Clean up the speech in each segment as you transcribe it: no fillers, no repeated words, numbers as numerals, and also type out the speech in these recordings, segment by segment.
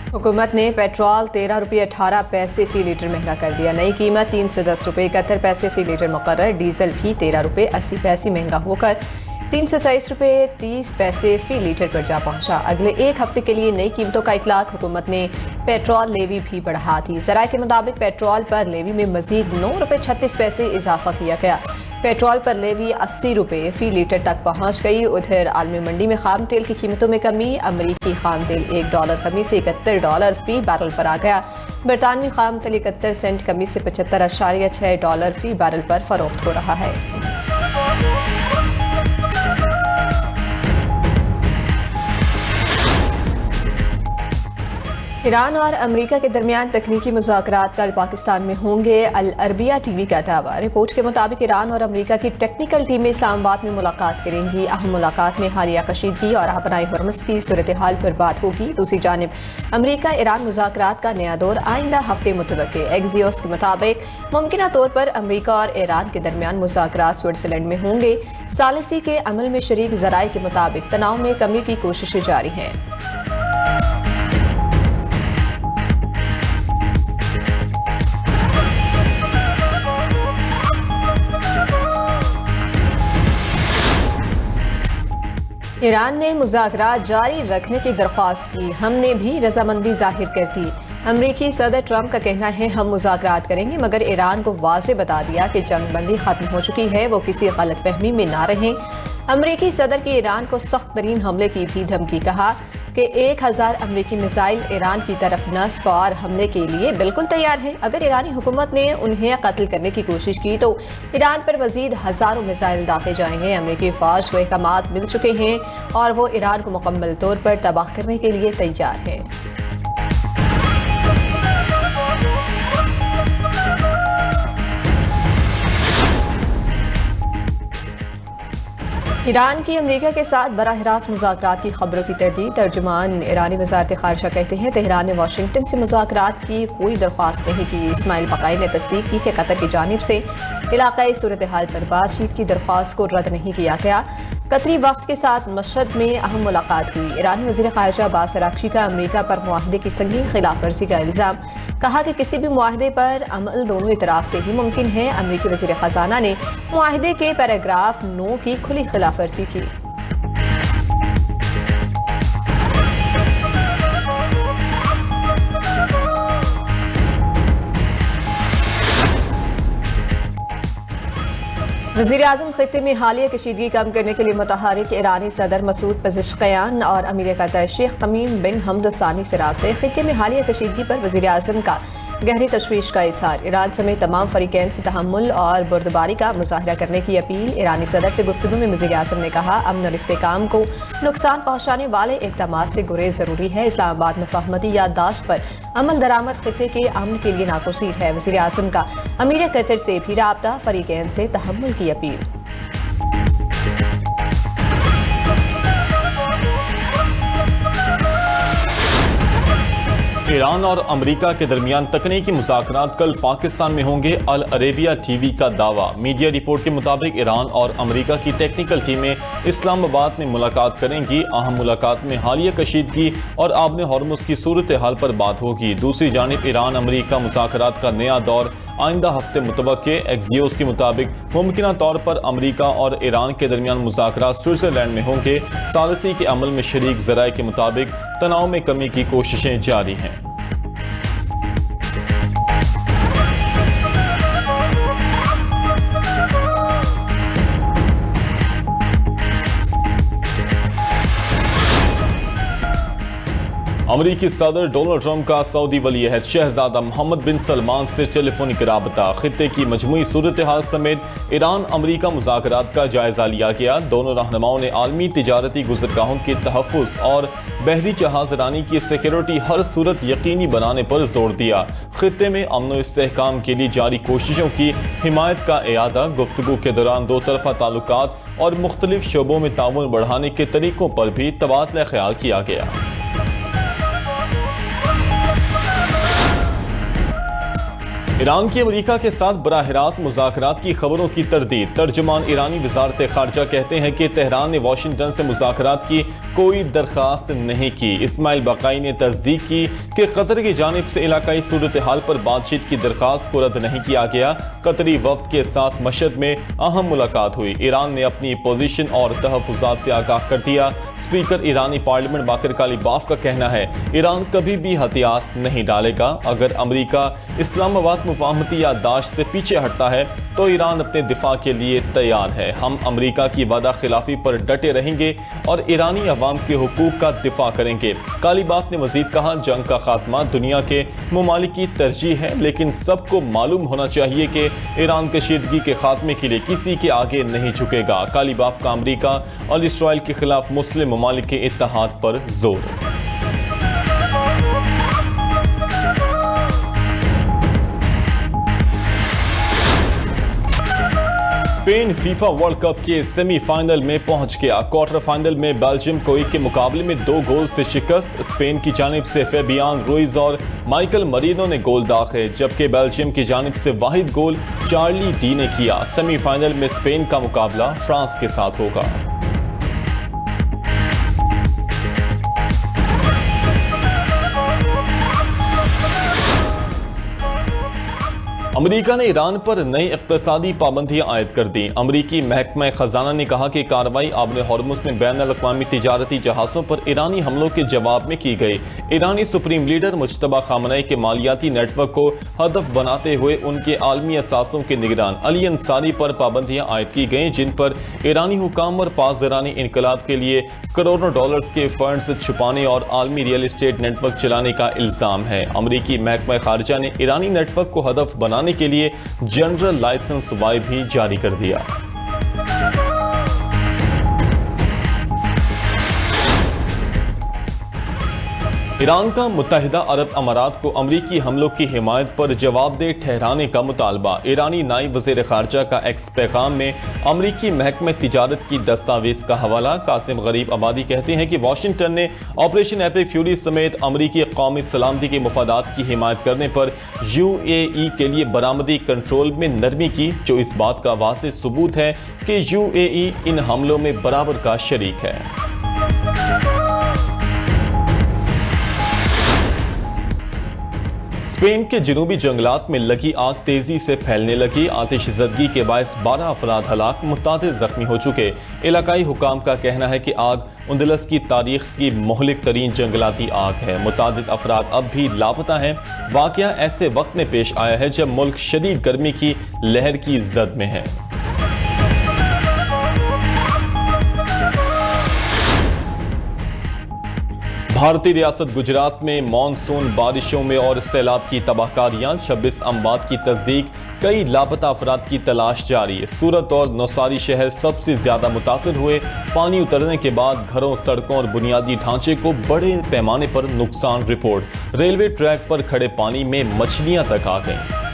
हुकूमत ने पेट्रोल 13 रुपये 18 पैसे फी लीटर महंगा कर दिया। नई कीमत 310 रुपये 71 पैसे फी लीटर मुकर्रर। डीजल भी 13 रुपये 80 पैसे महंगा होकर 323 रुपये 30 पैसे फी लीटर पर जा पहुंचा। अगले एक हफ्ते के लिए नई कीमतों का इतलाक। हुकूमत ने पेट्रोल लेवी भी बढ़ा दी। ज़राए के मुताबिक पेट्रोल पर लेवी में मजीद 9 रुपये 36 पैसे इजाफा किया गया। पेट्रोल पर लेवी 80 रुपये फी लीटर तक पहुंच गई। उधर आलमी मंडी में खाम तेल की कीमतों में कमी। अमरीकी खाम तेल $1 कमी से $71 फी बैरल पर आ गया। बरतानवी खाम तेल 71 सेंट कमी से $75.6 फी बैरल पर फरोख्त हो रहा है। ईरान और अमेरिका के दरमियान तकनीकी मुज़ाकरात कल पाकिस्तान में होंगे। अल अरबिया टीवी का दावा। रिपोर्ट के मुताबिक ईरान और अमेरिका की टेक्निकल टीमें इस्लामाबाद में मुलाकात करेंगी। अहम मुलाकात में हालिया कशीदगी और आबनाई हुर्मुज़ की सूरत हाल पर बात होगी। दूसरी जानिब अमेरिका ईरान मुज़ाकरात का नया दौर आइंदा हफ्ते मुतवक्किल। एक्सियोस के मुताबिक मुमकिन तौर पर अमेरिका और ईरान के दरमियान मुज़ाकरात स्विट्ज़रलैंड में होंगे। सालिसी के अमल में शरीक ज़राए के मुताबिक तनाव में कमी की कोशिशें जारी हैं। ईरान ने मुज़ाकरात जारी रखने की दरख्वास्त की। हमने भी रजामंदी जाहिर कर दी। अमरीकी सदर ट्रंप का कहना है हम मुज़ाकरात करेंगे, मगर ईरान को वाज़े बता दिया कि जंग बंदी खत्म हो चुकी है, वो किसी गलतफहमी में ना रहें। अमरीकी सदर की ईरान को सख्त तरीन हमले की भी धमकी। कहा कि 1000 अमरीकी मिसाइल ईरान की तरफ नस्ब और हमले के लिए बिल्कुल तैयार हैं। अगर ईरानी हुकूमत ने उन्हें कत्ल करने की कोशिश की तो ईरान पर मजीद हज़ारों मिसाइल दागे जाएंगे। अमरीकी फौज को अहकामात मिल चुके हैं और वो ईरान को मुकम्मल तौर पर तबाह करने के लिए तैयार है। ईरान की अमेरिका के साथ बराह रास्त मुज़ाकरात की खबरों की तरदीद। तर्जुमान ईरानी वज़ारत ख़ारिजा कहते हैं तेहरान ने वाशिंगटन से मुज़ाकरात की कोई दरख्वास्त नहीं की। इस्माइल बक़ाई ने तस्दीक की कि कतर की जानिब से इलाक़ाई सूरत हाल पर बातचीत की दरख्वास्त को रद्द नहीं किया गया। कतरी वफ़द के साथ मशहद में अहम मुलाकात हुई। ईरानी वज़ीर ख़ारिजा अब्बास अराग़ची का अमेरिका पर मुआहदे की संगीन खिलाफ वर्जी का इल्ज़ाम। कहा कि किसी भी मुआहदे पर अमल दोनों तरफ से ही मुमकिन है। अमेरिकी वज़ीर ख़ज़ाना ने मुआहदे के पैराग्राफ 9 की खुली खिलाफ वर्जी की। वज़ीर-ए-आज़म ख़ित्ते में हालिया कशीदगी कम करने के लिए मुतहरिक ईरानी सदर मसूद पेज़ेश्कियान और अमीर कतर शेख तमीम बिन हमद अल सानी से राब्ते। ख़ित्ते में हालिया कशीदगी पर वज़ीर-ए-आज़म का गहरी तशवीश का इजहार। ईरान समेत तमाम फ़रीक़ैन से तहम्मुल और बुर्दबारी का मुज़ाहरा करने की अपील। ईरानी सदर से गुफ्तगू में वज़ीर-ए-आज़म ने कहा अमन और इस्तेहकाम को नुकसान पहुँचाने वाले इक़दामात से गुरेज ज़रूरी है। इस्लामाबाद में फ़हमती याददाश्त पर अमल दरामद ख़ित्ते के अमन के लिए नागुज़ीर है। वज़ीर-ए-आज़म का अमीर कतर से भी राब्ता। फ़रीक़ैन से तहम्मुल की अपील। ईरान और अमेरिका के दरमियान तकनीकी मुज़ाकरात कल पाकिस्तान में होंगे। अल अरेबिया टीवी का दावा। मीडिया रिपोर्ट के मुताबिक ईरान और अमेरिका की टेक्निकल टीमें इस्लामाबाद में मुलाकात करेंगी। अहम मुलाकात में हालिया कशीदगी और आबने हॉर्मुज़ की सूरत हाल पर बात होगी। दूसरी जानिब ईरान अमेरिका मुज़ाकरात का नया दौर आइंदा हफ्ते मुतवक्किल। एक्सियोस के मुताबिक मुमकिन तौर पर अमेरिका और ईरान के दरमियान मुज़ाकरात स्विट्ज़रलैंड में होंगे। सालिसी के अमल में शरीक ज़राए के मुताबिक तनाव में कमी की कोशिशें जारी हैं। अमरीकी सदर डोनाल्ड ट्रंप का सऊदी वली अहद शहजादा मोहम्मद बिन सलमान से टेलीफोनिक राबता। खित्ते की मजमूई सूरत हाल समेत ईरान अमरीका मुज़ाकरात का जायजा लिया गया। दोनों रहनुमाओं ने आलमी तिजारती गुज़रगाहों के तहफ़्फ़ुज़ और बहरी जहाज़ रानी की सिक्योरिटी हर सूरत यकीनी बनाने पर जोर दिया। खित्ते में अमन और इस्तेहकाम के लिए जारी कोशिशों की हिमायत का इयादा। गुफ्तगू के दौरान दो तरफ़ा ताल्लुकात और मुख्तलिफ शोबों में ताउन बढ़ाने के तरीक़ों पर भी तबादला ख्याल किया गया। ईरान की अमेरिका के साथ बराह रास्त मुज़ाकरात की खबरों की तरदीद। तर्जुमान ईरानी वज़ारत ख़ारजा कहते हैं कि तेहरान ने वाशिंगटन से मुज़ाकरात की कोई दरख्वास्त नहीं की। इस्माइल बकाई ने तस्दीक की कि कतर की जानिब से इलाकाई सूरत हाल पर बातचीत की दरख्वास्त को रद्द नहीं किया गया। कतरी वफ्द के साथ मशहद में अहम मुलाकात हुई। ईरान ने अपनी पोजीशन और तहफ़्फ़ुज़ात से आगाह कर दिया। स्पीकर ईरानी पार्लियामेंट बाकर कालिबाफ का कहना है, ईरान कभी भी हथियार नहीं डालेगा। अगर अमरीका इस्लामाबाद मुफाहमती याददाश्त से पीछे हटता है तो ईरान अपने दिफा के लिए तैयार है। हम अमरीका की वादा खिलाफी पर डटे रहेंगे और ईरानी अवाम के हुकूक का दिफा करेंगे। कालिबाफ ने मजीद कहा, जंग का खात्मा दुनिया के ममालिक की तरजीह है, लेकिन सबको मालूम होना चाहिए कि ईरान कशीदगी के खात्मे के लिए किसी के आगे नहीं झुकेगा। कालिबाफ का अमरीका और इसराइल के खिलाफ मुस्लिम ममालिक के इत्तेहाद पर जोर। स्पेन फीफा वर्ल्ड कप के सेमीफाइनल में पहुंच गया। क्वार्टर फाइनल में बेल्जियम को 1 के मुकाबले में 2 गोल से शिकस्त। स्पेन की जानिब से फेबियान रुइज और माइकल मरीनो ने गोल दागे, जबकि बेल्जियम की जानिब से वाहिद गोल चार्ली डी ने किया। सेमीफाइनल में स्पेन का मुकाबला फ्रांस के साथ होगा। अमेरिका ने ईरान पर नई इक़्तिसादी पाबंदियां आयद कर दी। अमरीकी महकमा खजाना ने कहा कि कार्रवाई आबन हॉर्मुज़ में बैन अल-अक़वामी तिजारती जहाज़ों पर ईरानी हमलों के जवाब में की गई। ईरानी सुप्रीम लीडर मुज्तबा खामनेई के मालियाती नेटवर्क को हदफ बनाते हुए उनके आलमी असासों के निगरान अली अंसारी पर पाबंदियां आयद की गईं, जिन पर ईरानी हुकाम और पासदारानी इनकलाब के लिए करोड़ों डॉलर्स के फंड्स छुपाने और आलमी रियल एस्टेट नेटवर्क चलाने का इल्ज़ाम है। अमरीकी महकमा खारजा ने ईरानी नेटवर्क को हदफ बनाने के लिए जनरल लाइसेंस वाई भी जारी कर दिया। ईरान का मुत्तहिदा अरब अमारात को अमरीकी हमलों की हिमायत पर जवाबदेह ठहराने का मुतालबा। ईरानी नायब वज़ीर ख़ारजा का एक्स पैगाम में अमरीकी महकमे तिजारत की दस्तावेज़ का हवाला। कासिम गरीब आबादी कहते हैं कि वाशिंगटन ने ऑपरेशन एपिक फ्यूरी समेत अमरीकी कौमी सलामती के मुफादात की हिमायत करने पर UAE के लिए बरामदी कंट्रोल में नरमी की, जो इस बात का वाज़ेह सबूत है कि UAE इन हमलों में बराबर का शरीक है। स्पेन के जनूबी जंगलात में लगी आग तेजी से फैलने लगी। आतिशज़दगी के बायस 12 अफराद हलाक, मुतादिद जख्मी हो चुके। इलाकाई हुकाम का कहना है कि आग उंदलस की तारीख की मुहलिक तरीन जंगलाती आग है। मुतादिद अफराद अब भी लापता हैं। वाक़या ऐसे वक्त में पेश आया है जब मुल्क शदीद गर्मी की लहर की जद में है। भारतीय रियासत गुजरात में मॉनसून बारिशों में और सैलाब की तबाहकारियां, 26 अमवात की तस्दीक, कई लापता अफराद की तलाश जारी। सूरत और नौसारी शहर सबसे ज्यादा मुतासर हुए। पानी उतरने के बाद घरों, सड़कों और बुनियादी ढांचे को बड़े पैमाने पर नुकसान रिपोर्ट। रेलवे ट्रैक पर खड़े पानी में मछलियां तक आ गईं।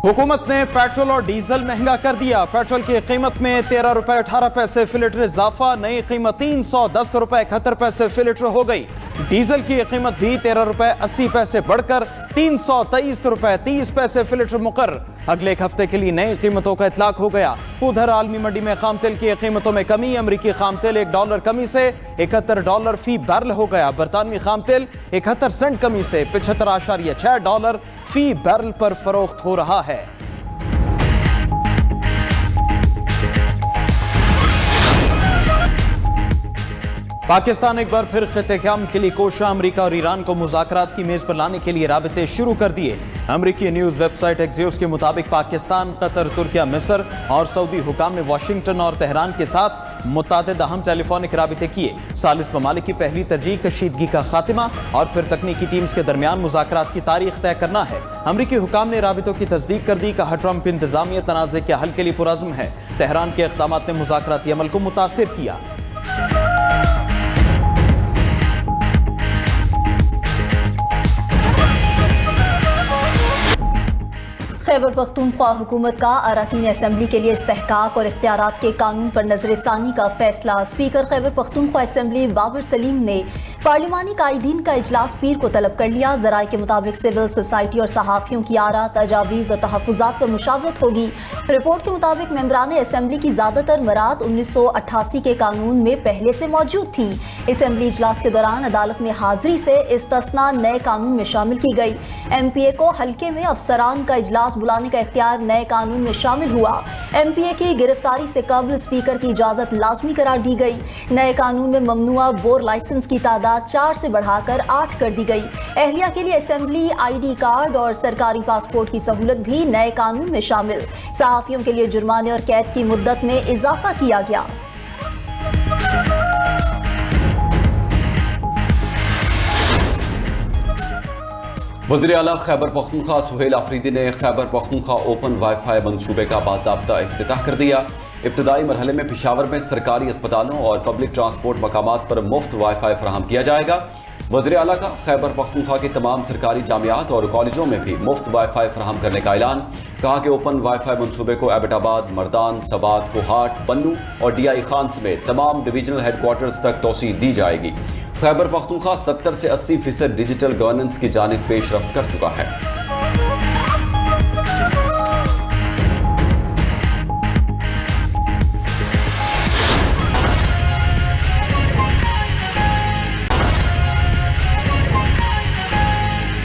हुकूमत ने पेट्रोल और डीजल महंगा कर दिया। पेट्रोल की कीमत में 13 रुपए 18 पैसे फी लीटर इजाफा, नई कीमत 310 रुपए 71 पैसे फी लीटर हो गई। डीजल की कीमत भी 13 रुपए 80 पैसे बढ़कर 323 रुपए 30 पैसे फी लीटर मुकर्रर। अगले एक हफ्ते के लिए नई कीमतों का इतलाक हो गया। उधर आलमी मंडी में खाम तेल की कीमतों में कमी। अमरीकी खाम तेल $1 कमी से $71 फी बैरल हो गया। बरतानवी खाम तेल 71 सेंट कमी से $75.6 फी बैरल पर फरोख्त हो रहा है। पाकिस्तान एक बार फिर ख़िते-ए-क़याम के लिए कोशा। अमरीका और ईरान को मुज़ाकरात की मेज़ पर लाने के लिए राबिते शुरू कर दिए। अमरीकी न्यूज़ वेबसाइट एक्सियोस के मुताबिक पाकिस्तान, कतर, तुर्किया, मिस्र और सऊदी हुकाम ने वाशिंगटन और तेहरान के साथ मुतादिद अहम टेलीफोनिक राबिते किए। सालिस ममालिक की पहली तरजीह कशीदगी का खात्मा और फिर तकनीकी टीम्स के दरमियान मुज़ाकरात की तारीख तय करना है। अमरीकी हुकाम ने राबितों की तस्दीक कर दी। कहा, ट्रंप इंतजामिया तनाज़े के हल के लिए पुरज़्म है। तेहरान के इक़दामात ने मुज़ाकराती अमल को मुतासिर किया। खैबर पख्तूनख्वा हुकूमत का अरकान असम्बली के लिए इस्तेहकाक और इख्तियारात के कानून पर नजरसानी का फैसला। स्पीकर खैबर पख्तूनख्वा असम्बली बाबर सलीम ने पार्लिमानी कायदीन का इजलास पीर को तलब कर लिया। ज़राए के मुताबिक सिविल सोसाइटी और सहाफ़ियों की आरा, तजावीज़ और तहफ़्फ़ुज़ात पर मुशावरत होगी। रिपोर्ट के मुताबिक मेंबरान असम्बली की ज़्यादातर मराद 1988 के कानून में पहले से मौजूद थी। असम्बली इजलास के दौरान अदालत में हाजिरी से इस्तिस्ना नए कानून में शामिल की गई। MPA को हल्के में अफसरान का इजलास बुलाने का इख्तियार नए कानून में शामिल हुआ। MPA की गिरफ्तारी से कबल स्पीकर की इजाजत लाजमी करार दी गई। नए कानून में ममनुआ बोर लाइसेंस की तादाद 4 से बढ़ाकर 8 कर दी गई। अहलिया के लिए असेंबली ID कार्ड और सरकारी पासपोर्ट की सहूलत भी नए कानून में शामिल। सहाफियों के लिए जुर्माने और कैद की मुद्दत में इजाफा किया गया। वज़ीर आला खैबर पख्तूनख्वा सुहेल आफरीदी ने खैबर पख्तूनख्वा ओपन वाईफाई मंसूबे का बाज़ाब्ता इफ्तिताह कर दिया। इब्तदाई मरहले में पेशावर में सरकारी अस्पतालों और पब्लिक ट्रांसपोर्ट मकामात पर मुफ्त वाईफाई फराहम किया जाएगा। वज़ीर आला का खैबर पख्तूनख्वा के तमाम सरकारी जामियात और कॉलेजों में भी मुफ्त वाईफाई फराहम करने का ऐलान। कहा कि ओपन वाईफाई मंसूबे को एबटाबाद, मर्दान, सबात, कोहाट, बन्नू और DI खान समेत तमाम डिवीजनल हेडक्वार्टर्स तक तोसी दी जाएगी। खैबर पख्तूनख्वा 70 से 80% डिजिटल गवर्नेंस की जानिब पेशरफ्त कर चुका है।